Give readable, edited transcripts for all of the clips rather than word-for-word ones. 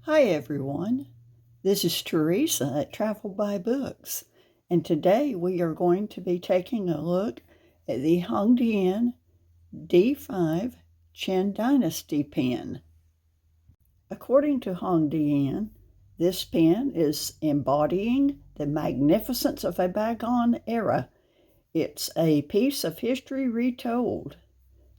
Hi everyone, this is Teresa at Travel by Books, and today we are going to be taking a look at the Hongdian D5 Qin Dynasty pen. According to Hongdian, this pen is embodying the magnificence of a bygone era. It's a piece of history retold.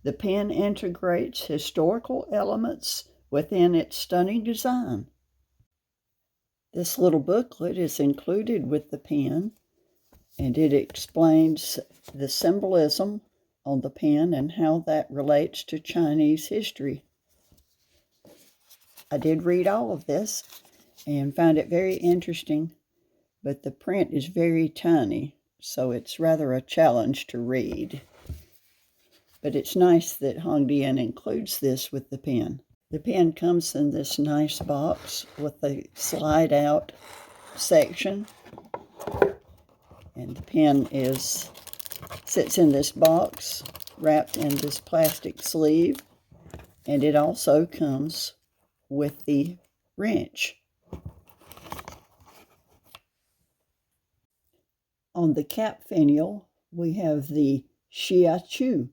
The pen integrates historical elements within its stunning design. This little booklet is included with the pen, and it explains the symbolism on the pen and how that relates to Chinese history. I did read all of this and found it very interesting, but the print is very tiny, so it's rather a challenge to read. But it's nice that Hongdian includes this with the pen. The pen comes in this nice box with a slide-out section, and the pen sits in this box wrapped in this plastic sleeve, and it also comes with the wrench. On the cap finial, we have the Xiachu,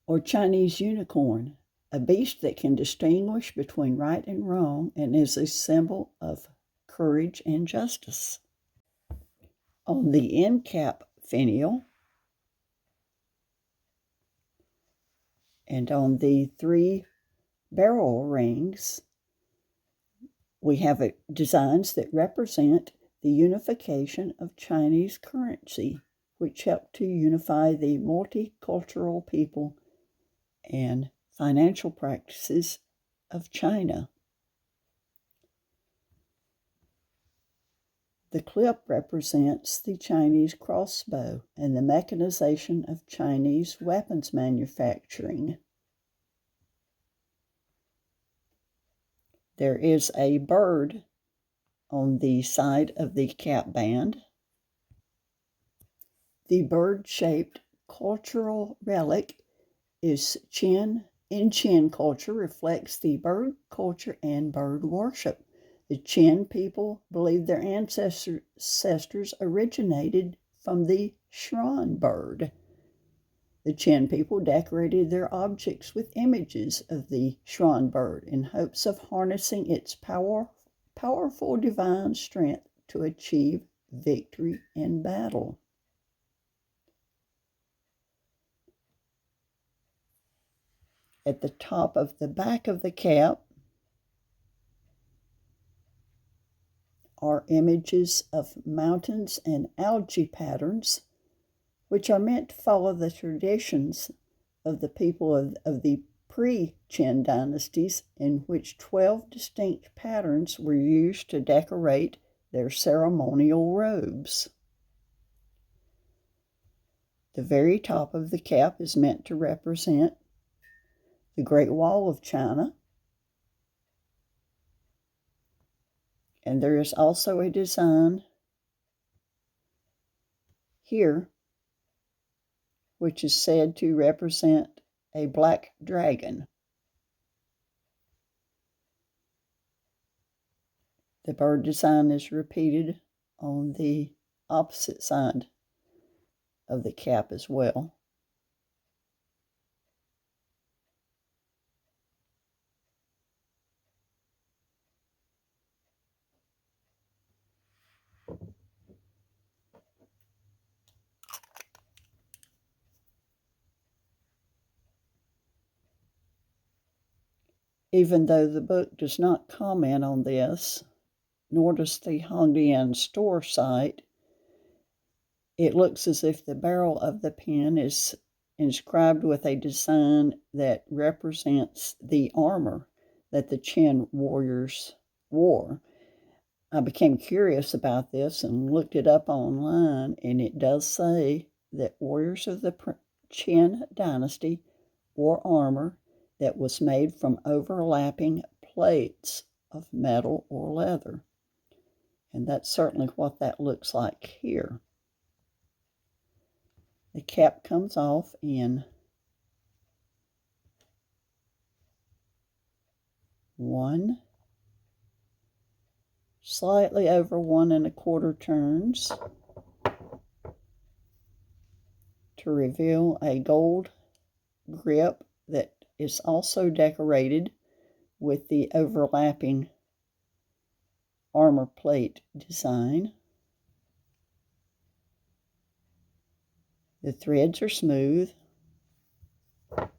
or Chinese unicorn, a beast that can distinguish between right and wrong and is a symbol of courage and justice. On the end cap finial and on the 3 barrel rings, we have designs that represent the unification of Chinese currency, which helped to unify the multicultural people and financial practices of China. The clip represents the Chinese crossbow and the mechanization of Chinese weapons manufacturing. There is a bird on the side of the cap band. The bird-shaped cultural relic is in Qin culture, reflects the bird culture and bird worship. The Qin people believe their ancestors originated from the swan bird. The Qin people decorated their objects with images of the swan bird in hopes of harnessing its powerful divine strength to achieve victory in battle. At the top of the back of the cap are images of mountains and algae patterns, which are meant to follow the traditions of the people of the pre-Qin dynasties, in which 12 distinct patterns were used to decorate their ceremonial robes. The very top of the cap is meant to represent the Great Wall of China, and there is also a design here which is said to represent a black dragon. The bird design is repeated on the opposite side of the cap as well. Even though the book does not comment on this, nor does the Hongdian store site, it looks as if the barrel of the pen is inscribed with a design that represents the armor that the Qin warriors wore. I became curious about this and looked it up online, and it does say that warriors of the Qin dynasty wore armor that was made from overlapping plates of metal or leather. And that's certainly what that looks like here. The cap comes off in 1, slightly over 1 1/4 turns to reveal a gold grip that is also decorated with the overlapping armor plate design. The threads are smooth, and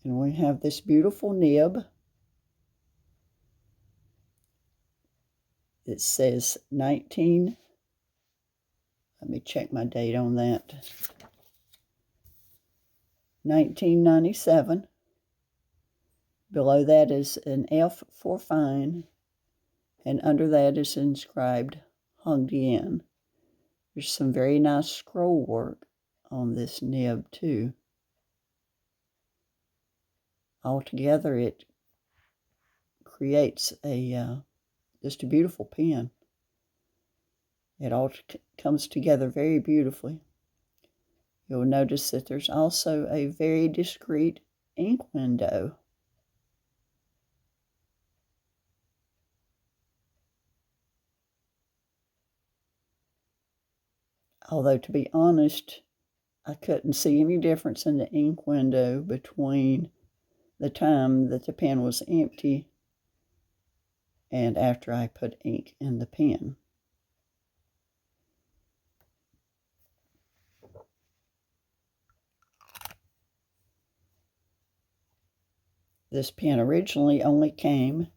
we have this beautiful nib that says 19, let me check my date on that, 1997. Below that is an F for fine, and under that is inscribed Hongdian. There's some very nice scroll work on this nib too. Altogether, it creates just a beautiful pen. It all comes together very beautifully. You'll notice that there's also a very discreet ink window. Although, to be honest, I couldn't see any difference in the ink window between the time that the pen was empty and after I put ink in the pen. This pen originally only came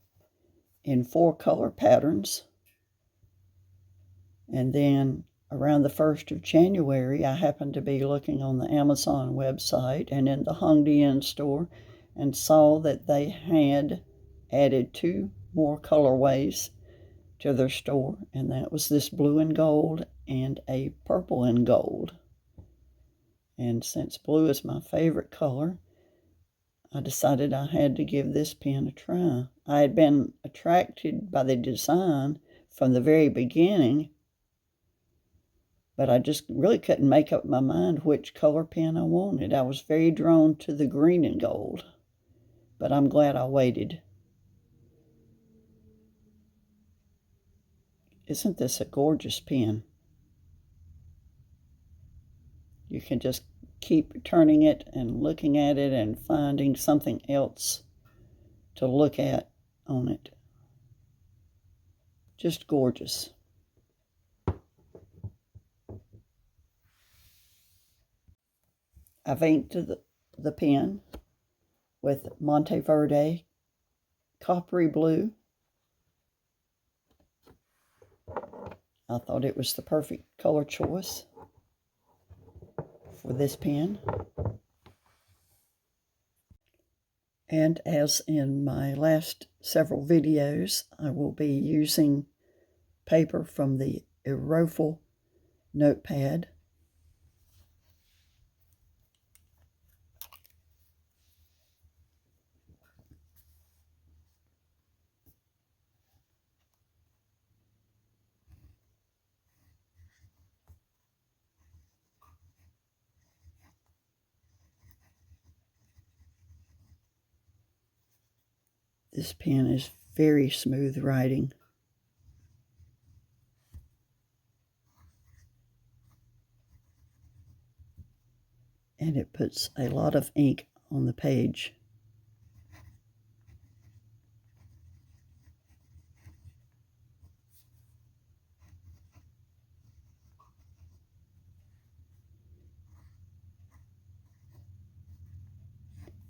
in 4 color patterns, and then around the 1st of January, I happened to be looking on the Amazon website and in the Hongdian store and saw that they had added 2 more colorways to their store, and that was this blue and gold and a purple and gold. And since blue is my favorite color, I decided I had to give this pen a try. I had been attracted by the design from the very beginning, but I just really couldn't make up my mind which color pen I wanted. I was very drawn to the green and gold, but I'm glad I waited. Isn't this a gorgeous pen? You can just keep turning it and looking at it and finding something else to look at on it. Just gorgeous. I've inked the pen with Monteverde coppery blue. I thought it was the perfect color choice for this pen. And as in my last several videos, I will be using paper from the Aerofil notepad. This pen is very smooth writing. And it puts a lot of ink on the page.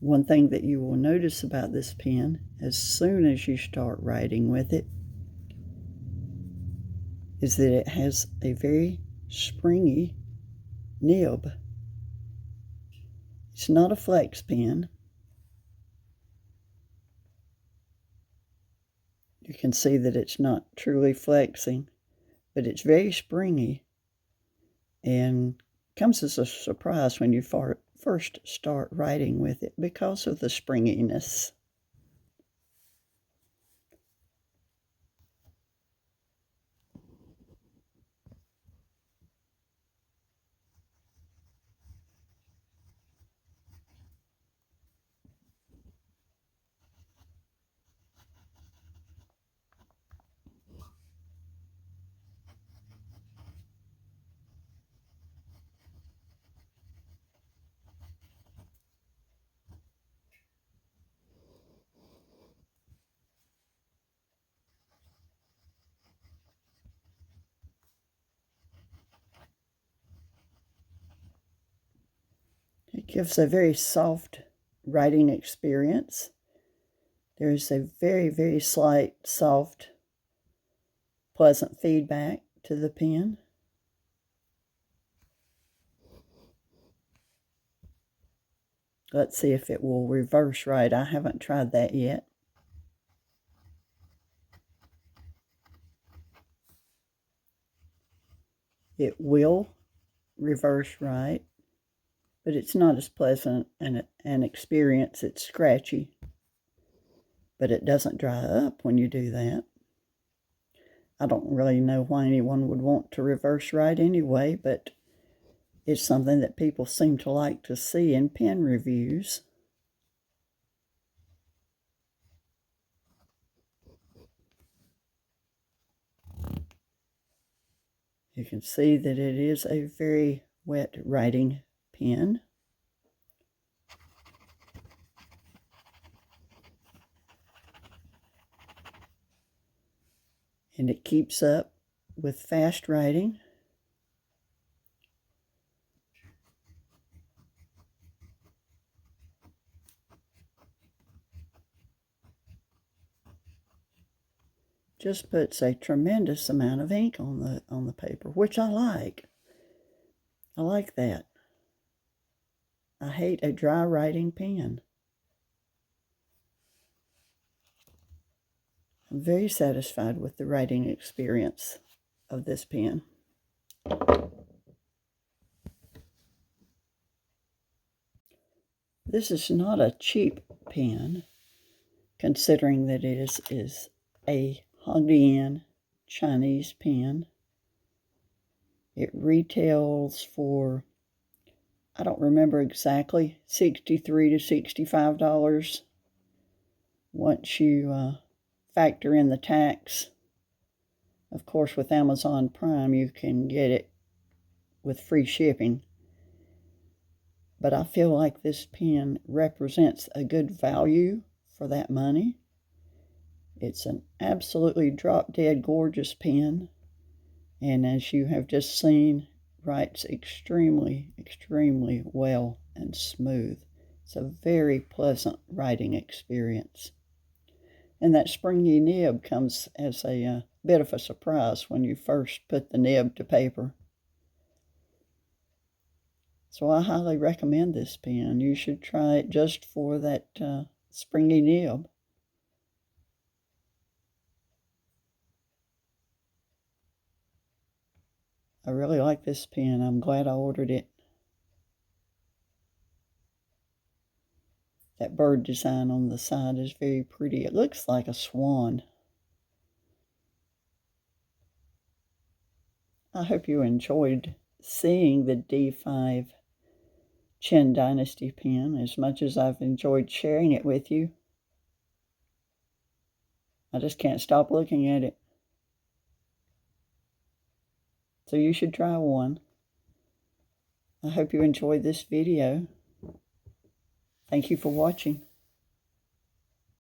One thing that you will notice about this pen, as soon as you start writing with it, is that it has a very springy nib. It's not a flex pen. You can see that it's not truly flexing, but it's very springy and comes as a surprise when you first start writing with it because of the springiness. Gives a very soft writing experience. There's a very, very slight, soft, pleasant feedback to the pen. Let's see if it will reverse write. I haven't tried that yet. It will reverse write, but it's not as pleasant an experience. It's scratchy, but it doesn't dry up when you do that. I don't really know why anyone would want to reverse write anyway, but it's something that people seem to like to see in pen reviews. You can see that it is a very wet writing pen. And it keeps up with fast writing. Just puts a tremendous amount of ink on the paper, which I like. I like that. I hate a dry writing pen. I'm very satisfied with the writing experience of this pen. This is not a cheap pen, considering that it is a Hongdian Chinese pen. It retails for, I don't remember exactly, $63 to $65 once you factor in the tax. Of course, with Amazon Prime, you can get it with free shipping. But I feel like this pen represents a good value for that money. It's an absolutely drop-dead gorgeous pen. And as you have just seen, writes extremely, extremely well and smooth. It's a very pleasant writing experience. And that springy nib comes as a bit of a surprise when you first put the nib to paper. So I highly recommend this pen. You should try it just for that springy nib. I really like this pen. I'm glad I ordered it. That bird design on the side is very pretty. It looks like a swan. I hope you enjoyed seeing the D5 Qin Dynasty pen as much as I've enjoyed sharing it with you. I just can't stop looking at it. So you should try one. I hope you enjoyed this video. Thank you for watching.